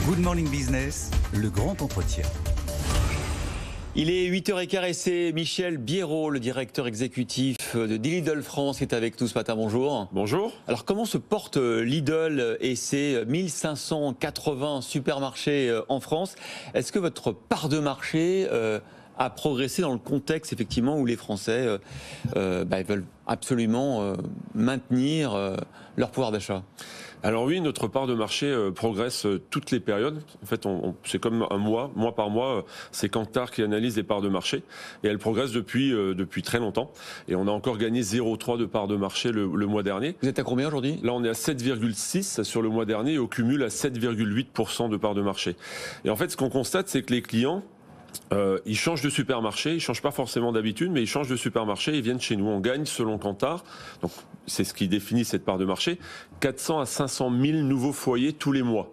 Good Morning Business, le grand entretien. Il est 8h15 et c'est Michel Biérot, le directeur exécutif de Lidl France, qui est avec nous ce matin. Bonjour. Bonjour. Alors comment se porte Lidl et ses 1580 supermarchés en France? Est-ce que votre part de marché a progressé dans le contexte effectivement où les Français veulent absolument maintenir leur pouvoir d'achat? Alors oui, notre part de marché progresse toutes les périodes. En fait, c'est comme un mois par mois. C'est Kantar qui analyse les parts de marché et elle progresse depuis très longtemps. Et on a encore gagné 0,3 de part de marché le mois dernier. Vous êtes à combien aujourd'hui? Là, on est à 7,6 sur le mois dernier et au cumul à 7,8% de part de marché. Et en fait, ce qu'on constate, c'est que les clients ils changent de supermarché, ils changent pas forcément d'habitude, mais ils changent de supermarché, ils viennent chez nous. On gagne, selon Kantar, donc c'est ce qui définit cette part de marché, 400 à 500 000 nouveaux foyers tous les mois.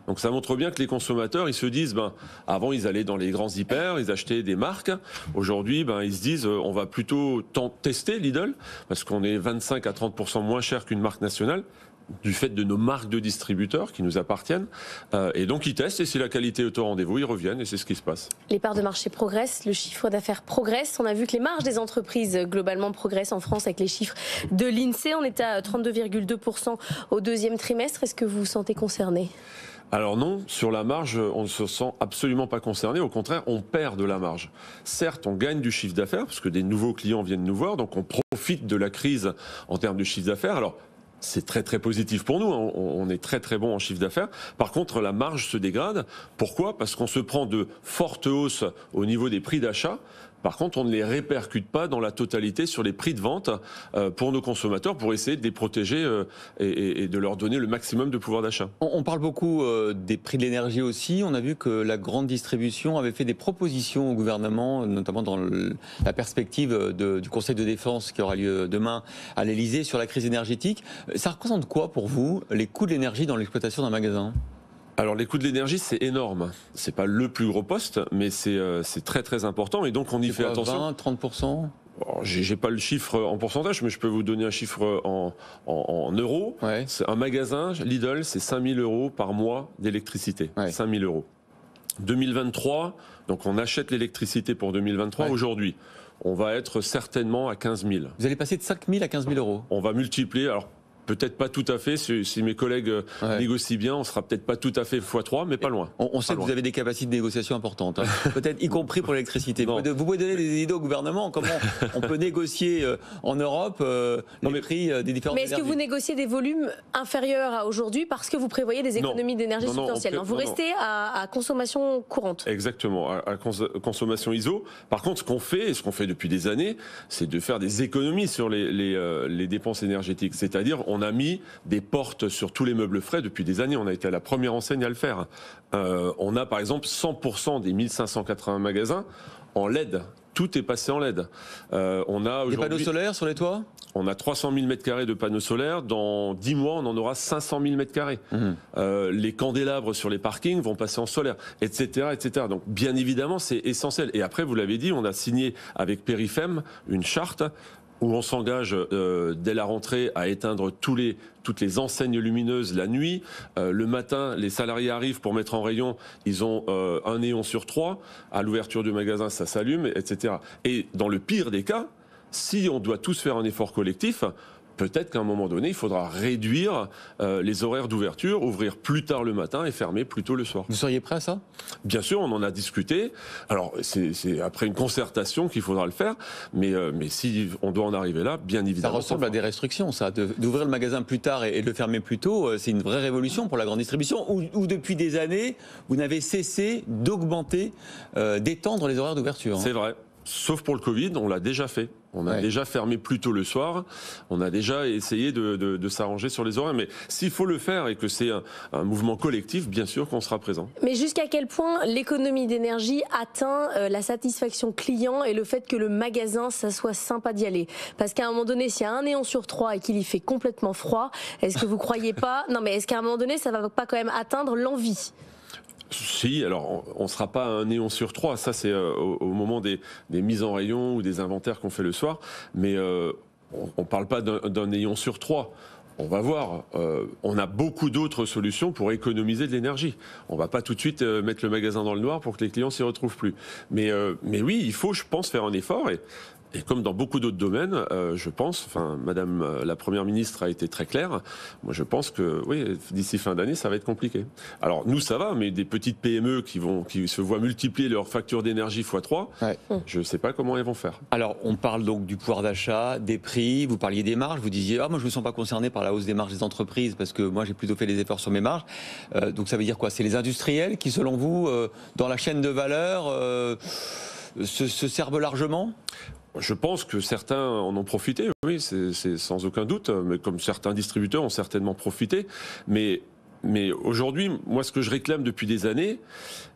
Donc ça montre bien que les consommateurs, ils se disent, avant ils allaient dans les grands hyper, ils achetaient des marques. Aujourd'hui, ils se disent, on va plutôt tester Lidl, parce qu'on est 25 à 30% moins cher qu'une marque nationale, du fait de nos marques de distributeurs qui nous appartiennent. Et donc ils testent et si la qualité est au rendez-vous, ils reviennent et c'est ce qui se passe. Les parts de marché progressent, le chiffre d'affaires progresse. On a vu que les marges des entreprises globalement progressent en France avec les chiffres de l'INSEE. On est à 32,2% au deuxième trimestre. Est-ce que vous vous sentez concerné ? Alors non, sur la marge, on ne se sent absolument pas concerné. Au contraire, on perd de la marge. Certes, on gagne du chiffre d'affaires parce que des nouveaux clients viennent nous voir, donc on profite de la crise en termes de chiffre d'affaires. Alors, c'est très très positif pour nous, on est très très bon en chiffre d'affaires. Par contre, la marge se dégrade. Pourquoi ? Parce qu'on se prend de fortes hausses au niveau des prix d'achat. Par contre, on ne les répercute pas dans la totalité sur les prix de vente pour nos consommateurs, pour essayer de les protéger et de leur donner le maximum de pouvoir d'achat. On parle beaucoup des prix de l'énergie aussi. On a vu que la grande distribution avait fait des propositions au gouvernement, notamment dans la perspective du Conseil de défense qui aura lieu demain à l'Elysée sur la crise énergétique. Ça représente quoi pour vous, les coûts de l'énergie dans l'exploitation d'un magasin ? Alors les coûts de l'énergie, c'est énorme. C'est pas le plus gros poste, mais c'est très très important et donc on y fait attention. 20, 30%? J'ai pas le chiffre en pourcentage, mais je peux vous donner un chiffre en euros. Ouais. Un magasin Lidl, c'est 5 000 euros par mois d'électricité. Ouais. 5 000 euros. 2023, donc on achète l'électricité pour 2023 aujourd'hui. On va être certainement à 15 000. Vous allez passer de 5 000 à 15 000 euros. On va multiplier. Alors, peut-être pas tout à fait, si mes collègues négocient bien, on sera peut-être pas tout à fait x3, mais pas loin. On sait que vous avez des capacités de négociation importantes, peut-être y compris pour l'électricité. Vous pouvez donner des idées au gouvernement, comment on peut négocier en Europe les prix des différentes énergies. Mais est-ce que vous négociez des volumes inférieurs à aujourd'hui parce que vous prévoyez des économies d'énergie substantielles? Vous restez à consommation courante. Exactement, à consommation ISO. Par contre, ce qu'on fait, et ce qu'on fait depuis des années, c'est de faire des économies sur les dépenses énergétiques. C'est-à-dire, on a mis des portes sur tous les meubles frais depuis des années. On a été à la première enseigne à le faire. On a par exemple 100% des 1580 magasins en LED. Tout est passé en LED. On a des panneaux solaires sur les toits ? On a 300 000 m² de panneaux solaires. Dans 10 mois, on en aura 500 000 m². Les candélabres sur les parkings vont passer en solaire, etc., etc. Donc, bien évidemment, c'est essentiel. Et après, vous l'avez dit, on a signé avec Périfem une charte où on s'engage dès la rentrée à éteindre toutes les enseignes lumineuses la nuit. Le matin, les salariés arrivent pour mettre en rayon, ils ont un néon sur 3. À l'ouverture du magasin, ça s'allume, etc. Et dans le pire des cas, si on doit tous faire un effort collectif, peut-être qu'à un moment donné, il faudra réduire les horaires d'ouverture, ouvrir plus tard le matin et fermer plus tôt le soir. Vous seriez prêt à ça ? Bien sûr, on en a discuté. Alors, c'est après une concertation qu'il faudra le faire, mais si on doit en arriver là, bien évidemment. Ça ressemble à des restrictions, ça, d'ouvrir le magasin plus tard et de le fermer plus tôt. C'est une vraie révolution pour la grande distribution, où depuis des années, vous n'avez cessé d'augmenter, d'étendre les horaires d'ouverture. C'est vrai. Sauf pour le Covid, on l'a déjà fait. On a déjà fermé plus tôt le soir. On a déjà essayé de s'arranger sur les horaires. Mais s'il faut le faire et que c'est un mouvement collectif, bien sûr qu'on sera présent. Mais jusqu'à quel point l'économie d'énergie atteint la satisfaction client et le fait que le magasin, ça soit sympa d'y aller? Parce qu'à un moment donné, s'il y a un néon sur 3 et qu'il y fait complètement froid, est-ce que vous croyez pas? Non, mais est-ce qu'à un moment donné, ça va pas quand même atteindre l'envie? Si, alors on ne sera pas à un néon sur 3, ça c'est au moment des mises en rayon ou des inventaires qu'on fait le soir, mais on ne parle pas d'un néon sur 3. On va voir. On a beaucoup d'autres solutions pour économiser de l'énergie. On va pas tout de suite mettre le magasin dans le noir pour que les clients s'y retrouvent plus. Mais oui, il faut, je pense, faire un effort. Et comme dans beaucoup d'autres domaines, je pense, Madame la Première ministre a été très claire. Moi, je pense que oui, d'ici fin d'année, ça va être compliqué. Alors nous, ça va, mais des petites PME qui se voient multiplier leur facture d'énergie x3, je ne sais pas comment elles vont faire. Alors, on parle donc du pouvoir d'achat, des prix. Vous parliez des marges. Vous disiez, moi, je me sens pas concerné par la hausse des marges des entreprises parce que moi, j'ai plutôt fait des efforts sur mes marges. Donc, ça veut dire quoi? C'est les industriels qui, selon vous, dans la chaîne de valeur, se servent largement? Je pense que certains en ont profité, oui, c'est sans aucun doute, mais comme certains distributeurs ont certainement profité. Mais aujourd'hui, moi, ce que je réclame depuis des années,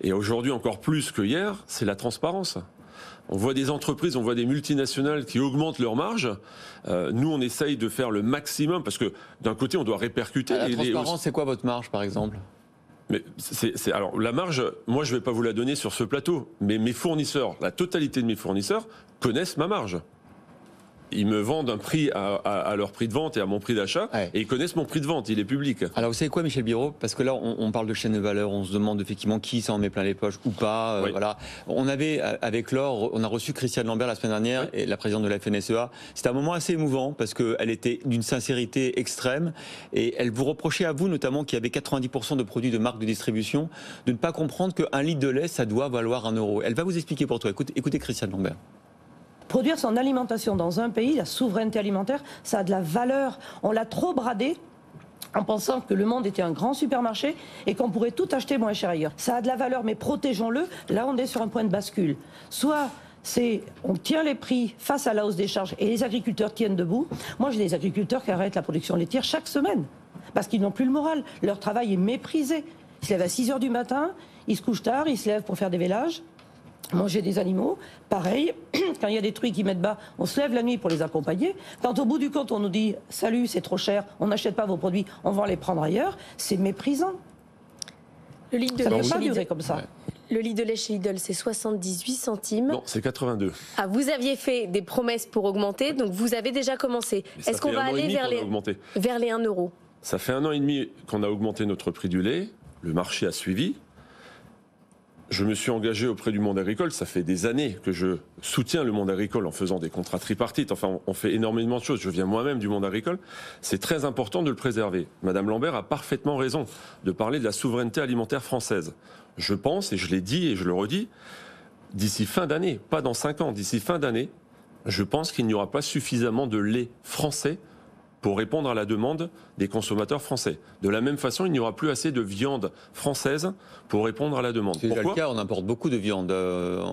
et aujourd'hui encore plus que hier, c'est la transparence. On voit des entreprises, on voit des multinationales qui augmentent leurs marges. Nous, on essaye de faire le maximum, parce que d'un côté, on doit répercuter. La transparence, c'est quoi votre marge, par exemple ? Mais alors la marge, moi je ne vais pas vous la donner sur ce plateau, mais mes fournisseurs, la totalité de mes fournisseurs connaissent ma marge. Ils me vendent un prix à leur prix de vente et à mon prix d'achat, et ils connaissent mon prix de vente, il est public. Alors vous savez quoi, Michel Biraud? Parce que là, on parle de chaîne de valeur, on se demande effectivement qui s'en met plein les poches ou pas. Voilà. On avait, avec Laure, on a reçu Christiane Lambert la semaine dernière, et la présidente de la FNSEA. C'était un moment assez émouvant, parce qu'elle était d'une sincérité extrême, et elle vous reprochait à vous, notamment, qui avait 90% de produits de marque de distribution, de ne pas comprendre qu'un litre de lait, ça doit valoir 1 €. Elle va vous expliquer pour toi. Écoutez Christiane Lambert. Produire son alimentation dans un pays, la souveraineté alimentaire, ça a de la valeur. On l'a trop bradé en pensant que le monde était un grand supermarché et qu'on pourrait tout acheter moins cher ailleurs. Ça a de la valeur, mais protégeons-le. Là, on est sur un point de bascule. Soit on tient les prix face à la hausse des charges et les agriculteurs tiennent debout. Moi, j'ai des agriculteurs qui arrêtent la production laitière chaque semaine parce qu'ils n'ont plus le moral. Leur travail est méprisé. Ils se lèvent à 6 h du matin, ils se couchent tard, ils se lèvent pour faire des vélages. Manger des animaux, pareil, quand il y a des truies qui mettent bas, on se lève la nuit pour les accompagner. Quand au bout du compte, on nous dit « Salut, c'est trop cher, on n'achète pas vos produits, on va les prendre ailleurs », c'est méprisant. Le litre de ça lait ne peut pas durer comme ça. Le litre de lait chez Lidl, c'est 78 centimes. Non, c'est 82. Ah, vous aviez fait des promesses pour augmenter, donc vous avez déjà commencé. Est-ce qu'on va aller vers les 1 €? Ça fait 1 an et demi qu'on a augmenté notre prix du lait. Le marché a suivi. Je me suis engagé auprès du monde agricole. Ça fait des années que je soutiens le monde agricole en faisant des contrats tripartites. Enfin, on fait énormément de choses. Je viens moi-même du monde agricole. C'est très important de le préserver. Madame Lambert a parfaitement raison de parler de la souveraineté alimentaire française. Je pense, et je l'ai dit et je le redis, d'ici fin d'année, pas dans 5 ans, d'ici fin d'année, je pense qu'il n'y aura pas suffisamment de lait français pour répondre à la demande des consommateurs français. De la même façon, il n'y aura plus assez de viande française pour répondre à la demande. C'est déjà le cas, on importe beaucoup de viande.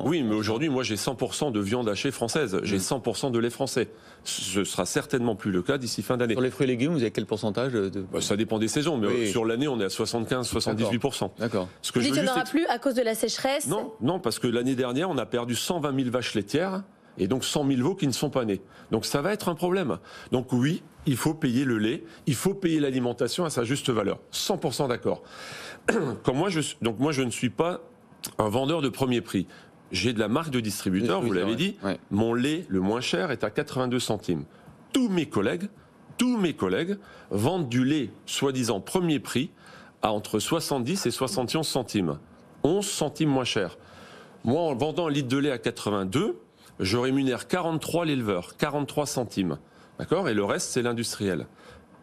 Oui, mais aujourd'hui, moi, j'ai 100% de viande hachée française. J'ai 100% de lait français. Ce sera certainement plus le cas d'ici fin d'année. Sur les fruits et légumes, vous avez quel pourcentage Ça dépend des saisons, mais sur l'année, on est à 75-78%. D'accord. Vous dites qu'il n'y en aura plus à cause de la sécheresse? Non, parce que l'année dernière, on a perdu 120 000 vaches laitières et donc 100 000 veaux qui ne sont pas nés. Donc ça va être un problème. Donc oui, il faut payer le lait, il faut payer l'alimentation à sa juste valeur. 100% d'accord. Moi, je ne suis pas un vendeur de premier prix. J'ai de la marque de distributeur, vous l'avez dit. Ouais. Mon lait, le moins cher, est à 82 centimes. Tous mes collègues vendent du lait, soi-disant premier prix, à entre 70 et 71 centimes. 11 centimes moins cher. Moi, en vendant un litre de lait à 82, je rémunère 43 l'éleveur, 43 centimes. D'accord ? Et le reste, c'est l'industriel.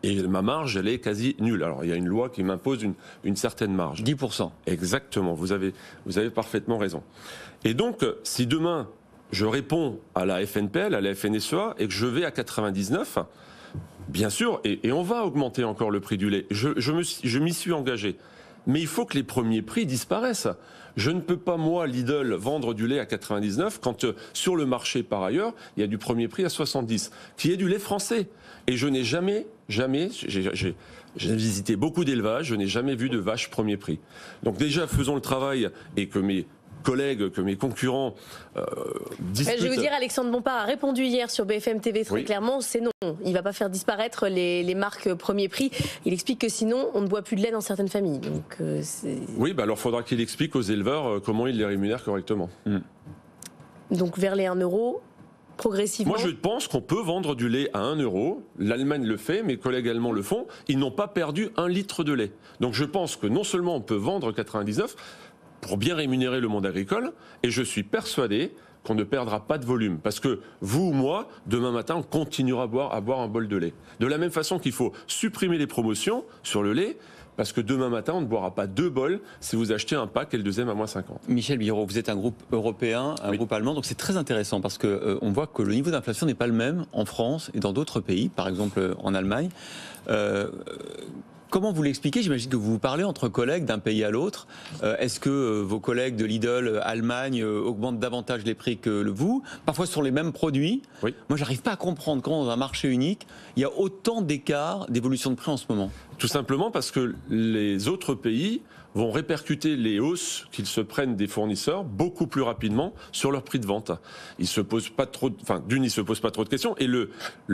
Et ma marge, elle est quasi nulle. Alors, il y a une loi qui m'impose une certaine marge. 10%. Exactement, vous avez parfaitement raison. Et donc, si demain, je réponds à la FNPL, à la FNSEA, et que je vais à 99, bien sûr, et on va augmenter encore le prix du lait. Je m'y suis engagé. Mais il faut que les premiers prix disparaissent. Je ne peux pas, moi, Lidl, vendre du lait à 99 quand sur le marché, par ailleurs, il y a du premier prix à 70, qui est du lait français. Et je n'ai jamais, j'ai visité beaucoup d'élevages, je n'ai jamais vu de vache premier prix. Donc déjà, faisons le travail et que mes collègues, que mes concurrents discutent. Je vais vous dire, Alexandre Bompard a répondu hier sur BFM TV très clairement, c'est non. Il ne va pas faire disparaître les marques premier prix. Il explique que sinon, on ne boit plus de lait dans certaines familles. Donc, oui, alors il faudra qu'il explique aux éleveurs comment ils les rémunèrent correctement. Donc vers les 1 €. progressivement? Moi, je pense qu'on peut vendre du lait à 1 euro. L'Allemagne le fait, mes collègues allemands le font. Ils n'ont pas perdu 1 litre de lait. Donc je pense que non seulement on peut vendre 99 pour bien rémunérer le monde agricole, et je suis persuadé qu'on ne perdra pas de volume. Parce que vous ou moi, demain matin, on continuera à boire un bol de lait. De la même façon qu'il faut supprimer les promotions sur le lait, parce que demain matin, on ne boira pas 2 bols si vous achetez un pack et le deuxième à moins 50. Michel Biérot, vous êtes un groupe européen, un groupe allemand, donc c'est très intéressant parce que on voit que le niveau d'inflation n'est pas le même en France et dans d'autres pays, par exemple en Allemagne. Comment vous l'expliquez? J'imagine que vous vous parlez entre collègues d'un pays à l'autre. Est-ce que vos collègues de Lidl Allemagne augmentent davantage les prix que vous? Parfois sur les mêmes produits. Oui. Moi, j'arrive pas à comprendre comment dans un marché unique, il y a autant d'écart d'évolution de prix en ce moment. Tout simplement parce que les autres pays vont répercuter les hausses qu'ils se prennent des fournisseurs beaucoup plus rapidement sur leur prix de vente. Ils se posent pas trop, ils se posent pas trop de questions, et le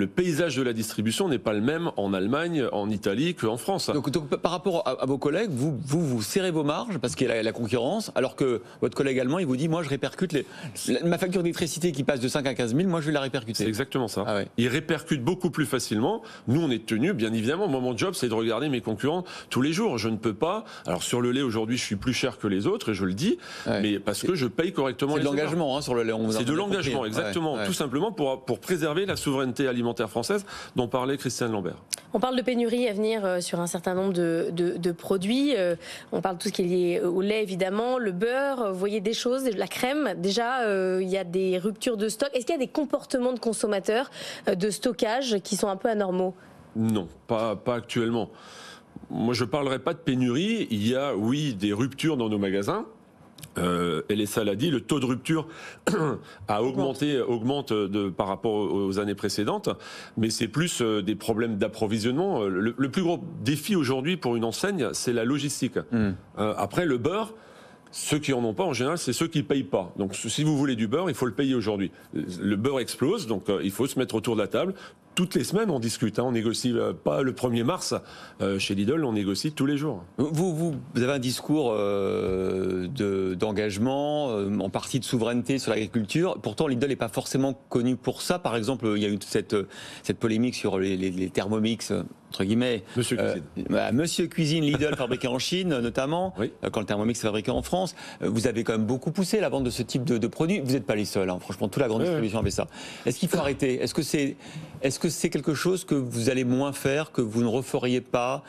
paysage de la distribution n'est pas le même en Allemagne, en Italie qu'en France. Donc par rapport à vos collègues, vous serrez vos marges parce qu'il y a la concurrence, alors que votre collègue allemand, il vous dit, moi je répercute ma facture d'électricité qui passe de 5 à 15 000, moi je vais la répercuter. C'est exactement ça. Ah ouais. Ils répercutent beaucoup plus facilement. Nous, on est tenus, bien évidemment. Moi, mon job, c'est de regarder mes concurrents tous les jours. Je ne peux pas. Alors sur le lait, aujourd'hui, je suis plus cher que les autres, et je le dis, mais parce que je paye correctement les C'est de l'engagement sur le lait. C'est de l'engagement, exactement. Tout simplement pour préserver la souveraineté alimentaire française dont parlait Christiane Lambert. On parle de pénurie à venir sur un certain nombre de produits. On parle de tout ce qui est lié au lait, évidemment, le beurre. Vous voyez des choses, la crème. Déjà, il y a des ruptures de stock. Est-ce qu'il y a des comportements de consommateurs de stockage qui sont un peu anormaux? Non, pas actuellement. Moi, je ne parlerai pas de pénurie. Il y a, oui, des ruptures dans nos magasins. Elessa l'a dit, le taux de rupture augmente par rapport aux années précédentes, mais c'est plus des problèmes d'approvisionnement. Le plus gros défi aujourd'hui pour une enseigne, c'est la logistique. Après, le beurre, ceux qui en ont pas, en général, c'est ceux qui payent pas. Donc, si vous voulez du beurre, il faut le payer aujourd'hui. Le beurre explose, donc il faut se mettre autour de la table. Toutes les semaines, on discute. On négocie pas le 1er mars. Chez Lidl, on négocie tous les jours. Vous avez un discours d'engagement, en partie de souveraineté sur l'agriculture. Pourtant, Lidl n'est pas forcément connu pour ça. Par exemple, il y a eu cette polémique sur les Thermomix, entre guillemets. Monsieur Cuisine. Monsieur Cuisine, Lidl, fabriqué en Chine, notamment. Oui. Quand le Thermomix est fabriqué en France. Vous avez quand même beaucoup poussé la vente de ce type de produits. Vous n'êtes pas les seuls. Franchement, toute la grande distribution avait ça. Est-ce qu'il faut arrêter? Est-ce que c'est quelque chose que vous allez moins faire, que vous ne referiez pas?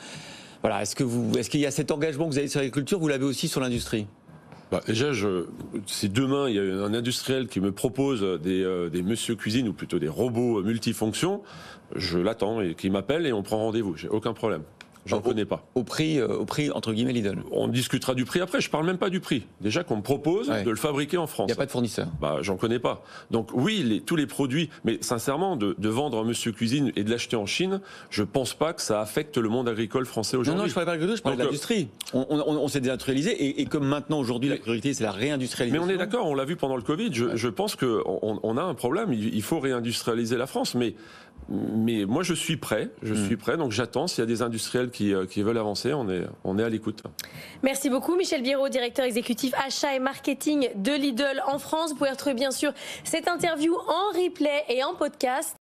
Voilà, est-ce qu'il y a cet engagement que vous avez sur l'agriculture, vous l'avez aussi sur l'industrie? Déjà, si demain il y a un industriel qui me propose des Monsieur Cuisine, ou plutôt des robots multifonctions, je l'attends et qui m'appelle et on prend rendez-vous. J'ai aucun problème. J'en connais pas. Au prix entre guillemets Lidl. On discutera du prix après. Je parle même pas du prix. Déjà qu'on me propose de le fabriquer en France. Il n'y a pas de fournisseur. J'en connais pas. Donc oui, tous les produits. Mais sincèrement, de vendre un Monsieur Cuisine et de l'acheter en Chine, je pense pas que ça affecte le monde agricole français aujourd'hui. Non, je parlais pas de l'agriculture, je parlais de l'industrie. On s'est désindustrialisé et comme maintenant aujourd'hui la priorité c'est la réindustrialisation. Mais on est d'accord. On l'a vu pendant le Covid. Je pense que on a un problème. Il faut réindustrialiser la France. Mais moi je suis prêt. Donc j'attends s'il y a des industriels qui veulent avancer, on est à l'écoute. Merci beaucoup Michel Biérot, directeur exécutif achat et marketing de Lidl en France. Vous pouvez retrouver bien sûr cette interview en replay et en podcast.